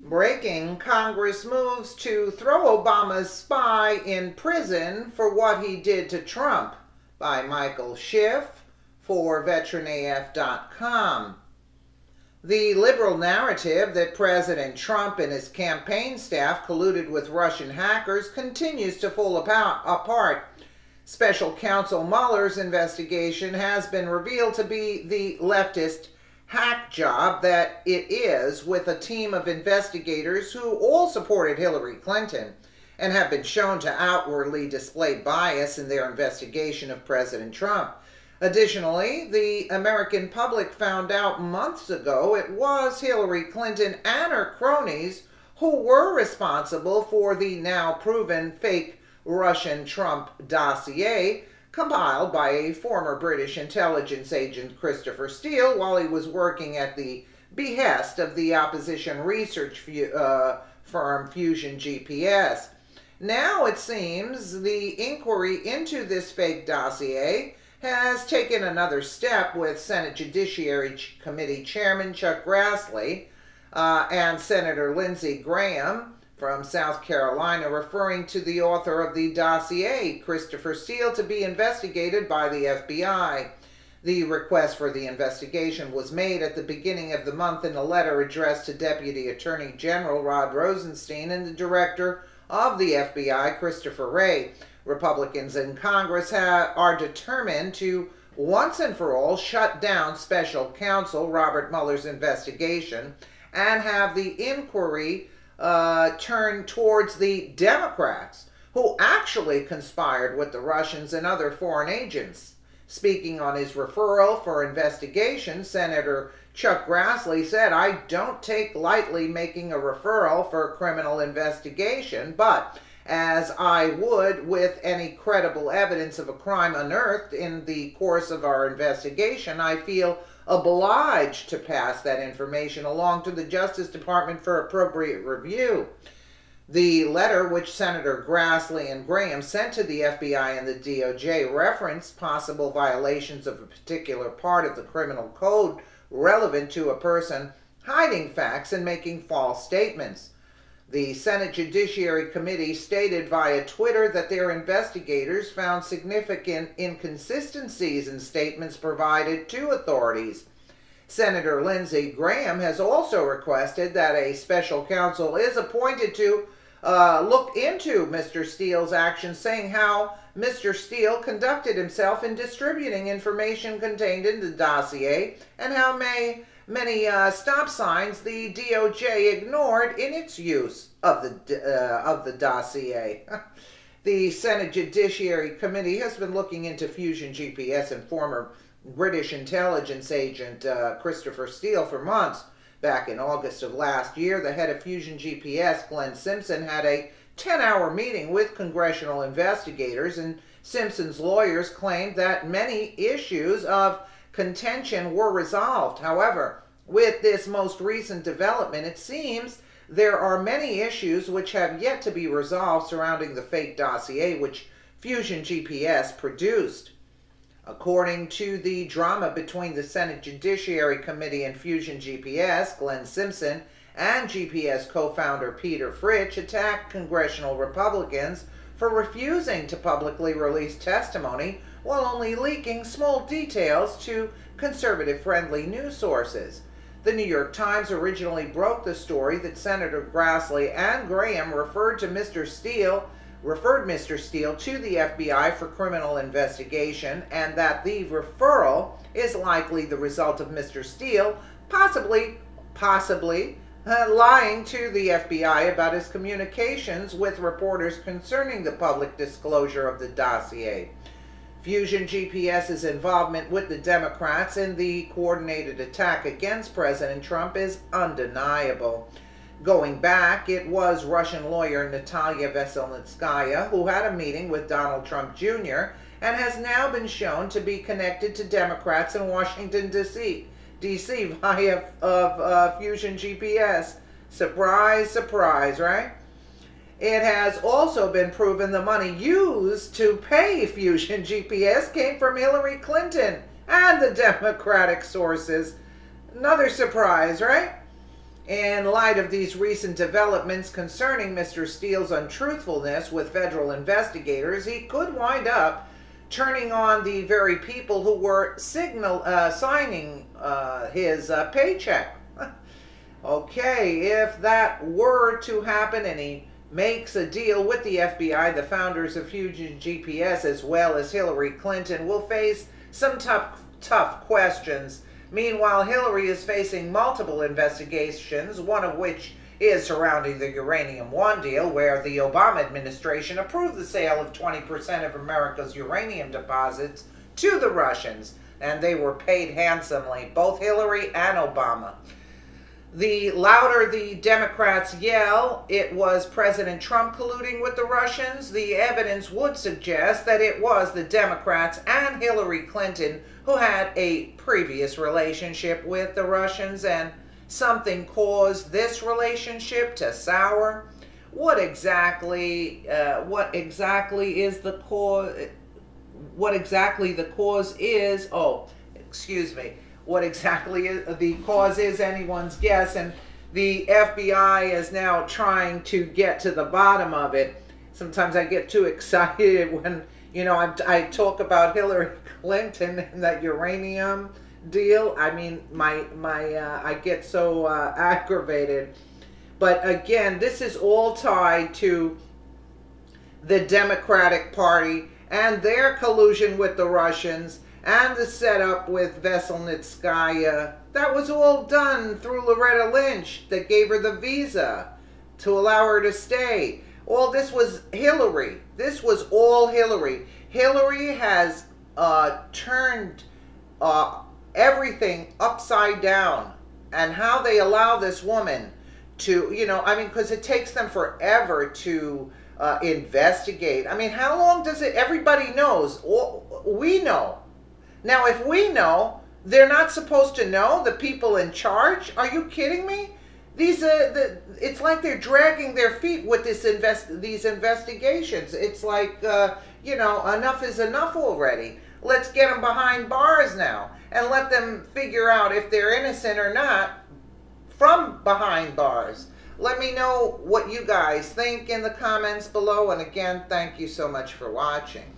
Breaking: Congress moves to throw Obama's spy in prison for what he did to Trump, by Michael Schiff for VeteranAF.com. The liberal narrative that President Trump and his campaign staff colluded with Russian hackers continues to fall apart. Special counsel Mueller's investigation has been revealed to be the leftist hack job that it is, with a team of investigators who all supported Hillary Clinton and have been shown to outwardly display bias in their investigation of President Trump. Additionally, the American public found out months ago it was Hillary Clinton and her cronies who were responsible for the now proven fake Russian Trump dossier compiled by a former British intelligence agent, Christopher Steele, while he was working at the behest of the opposition research firm Fusion GPS. Now it seems the inquiry into this fake dossier has taken another step, with Senate Judiciary Committee Chairman Chuck Grassley and Senator Lindsey Graham from South Carolina referring to the author of the dossier, Christopher Steele, to be investigated by the FBI. The request for the investigation was made at the beginning of the month in a letter addressed to Deputy Attorney General Rod Rosenstein and the Director of the FBI, Christopher Wray. Republicans in Congress are determined to once and for all shut down Special Counsel Robert Mueller's investigation and have the inquiry turn towards the Democrats, who actually conspired with the Russians and other foreign agents. Speaking on his referral for investigation, Senator Chuck Grassley said, "I don't take lightly making a referral for a criminal investigation, but as I would with any credible evidence of a crime unearthed in the course of our investigation, I feel obliged to pass that information along to the Justice Department for appropriate review." The letter, which Senator Grassley and Graham sent to the FBI and the DOJ, referenced possible violations of a particular part of the criminal code relevant to a person hiding facts and making false statements. The Senate Judiciary Committee stated via Twitter that their investigators found significant inconsistencies in statements provided to authorities. Senator Lindsey Graham has also requested that a special counsel is appointed to look into Mr. Steele's actions, saying how Mr. Steele conducted himself in distributing information contained in the dossier and how many stop signs the DOJ ignored in its use of the dossier. The Senate Judiciary Committee has been looking into Fusion GPS and former British intelligence agent Christopher Steele for months. Back in August of last year, the head of Fusion GPS, Glenn Simpson, had a 10-hour meeting with congressional investigators, and Simpson's lawyers claimed that many issues of contention were resolved. However, with this most recent development, it seems there are many issues which have yet to be resolved surrounding the fake dossier which Fusion GPS produced. According to the drama between the Senate Judiciary Committee and Fusion GPS, Glenn Simpson and GPS co-founder Peter Fritsch attacked congressional Republicans for refusing to publicly release testimony while only leaking small details to conservative-friendly news sources. The New York Times originally broke the story that Senator Grassley and Graham referred Mr. Steele to the FBI for criminal investigation, and that the referral is likely the result of Mr. Steele possibly lying to the FBI about his communications with reporters concerning the public disclosure of the dossier. Fusion GPS's involvement with the Democrats in the coordinated attack against President Trump is undeniable. Going back, it was Russian lawyer Natalia Veselnitskaya who had a meeting with Donald Trump Jr. and has now been shown to be connected to Democrats in Washington, D.C. via Fusion GPS. Surprise, surprise, right? It has also been proven the money used to pay Fusion GPS came from Hillary Clinton and the Democratic sources. Another surprise, right? In light of these recent developments concerning Mr. Steele's untruthfulness with federal investigators, he could wind up turning on the very people who were signing his paycheck. Okay, if that were to happen and he makes a deal with the FBI, the founders of Fusion GPS, as well as Hillary Clinton, will face some tough questions. Meanwhile, Hillary is facing multiple investigations, one of which is surrounding the Uranium One deal, where the Obama administration approved the sale of 20% of America's uranium deposits to the Russians, and they were paid handsomely, both Hillary and Obama. The louder the Democrats yell it was President Trump colluding with the Russians, the evidence would suggest that it was the Democrats and Hillary Clinton who had a previous relationship with the Russians, and something caused this relationship to sour. What exactly is the cause? What exactly the cause is? Oh, excuse me. What exactly the cause is anyone's guess, and the FBI is now trying to get to the bottom of it. Sometimes I get too excited when, I talk about Hillary Clinton and that uranium deal. I mean, I get so aggravated. But again, this is all tied to the Democratic Party and their collusion with the Russians, and the setup with Veselnitskaya. That was all done through Loretta Lynch that gave her the visa to allow her to stay. All this was Hillary. This was all Hillary. Hillary has turned everything upside down, and how they allow this woman to, because it takes them forever to investigate. I mean, how long does it? Everybody knows. We know. Now, if we know, they're not supposed to know, the people in charge? Are you kidding me? It's like they're dragging their feet with these investigations. It's like, enough is enough already. Let's get them behind bars now and let them figure out if they're innocent or not from behind bars. Let me know what you guys think in the comments below. And again, thank you so much for watching.